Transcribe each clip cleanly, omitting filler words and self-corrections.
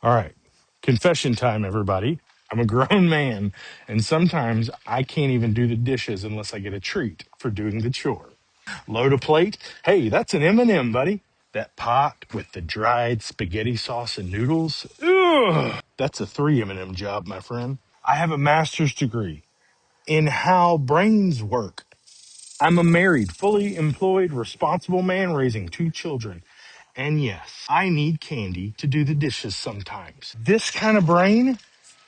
All right. Confession time, everybody. I'm a grown man, and sometimes I can't even do the dishes unless I get a treat for doing the chore. Load a plate. Hey, that's an M&M, buddy. That pot with the dried spaghetti sauce and noodles. Ugh, that's a 3 M&M job, my friend. I have a master's degree in how brains work. I'm a married, fully employed, responsible man raising 2 children. And yes, I need candy to do the dishes sometimes. This kind of brain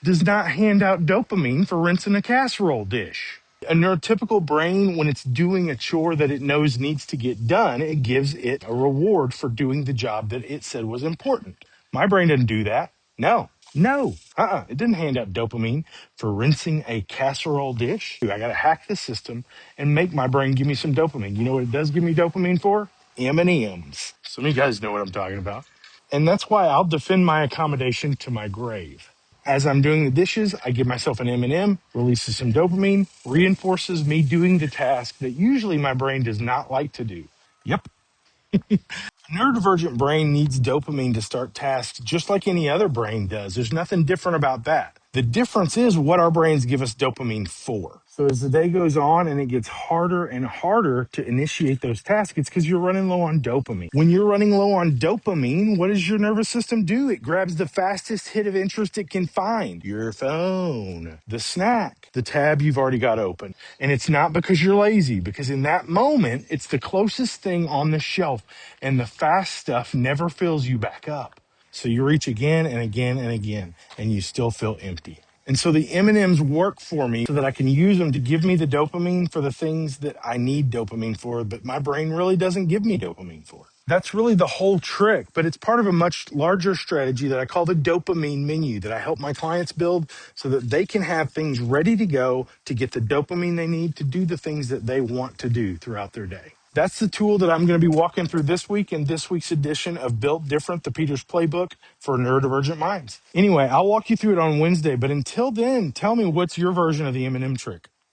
does not hand out dopamine for rinsing a casserole dish. A neurotypical brain, when it's doing a chore that it knows needs to get done, it gives it a reward for doing the job that it said was important. My brain doesn't do that. No. It didn't hand out dopamine for rinsing a casserole dish. I got to hack the system and make my brain give me some dopamine. You know what it does give me dopamine for? M&Ms. Some of you guys know what I'm talking about. And that's why I'll defend my accommodation to my grave. As I'm doing the dishes, I give myself an M&M, releases some dopamine, reinforces me doing the task that usually my brain does not like to do. Yep, a neurodivergent brain needs dopamine to start tasks just like any other brain does. There's nothing different about that. The difference is what our brains give us dopamine for. So as the day goes on and it gets harder and harder to initiate those tasks, it's because you're running low on dopamine. When you're running low on dopamine, what does your nervous system do? It grabs the fastest hit of interest it can find. Your phone, the snack, the tab you've already got open. And it's not because you're lazy, because in that moment, it's the closest thing on the shelf, and the fast stuff never fills you back up. So you reach again and again and again, and you still feel empty. And so the M&Ms work for me so that I can use them to give me the dopamine for the things that I need dopamine for, but my brain really doesn't give me dopamine for. That's really the whole trick, but it's part of a much larger strategy that I call the dopamine menu that I help my clients build so that they can have things ready to go to get the dopamine they need to do the things that they want to do throughout their day. That's the tool that I'm going to be walking through this week in this week's edition of Built Different, the Peters Playbook for Neurodivergent Minds. Anyway, I'll walk you through it on Wednesday, but until then, tell me what's your version of the M&M trick?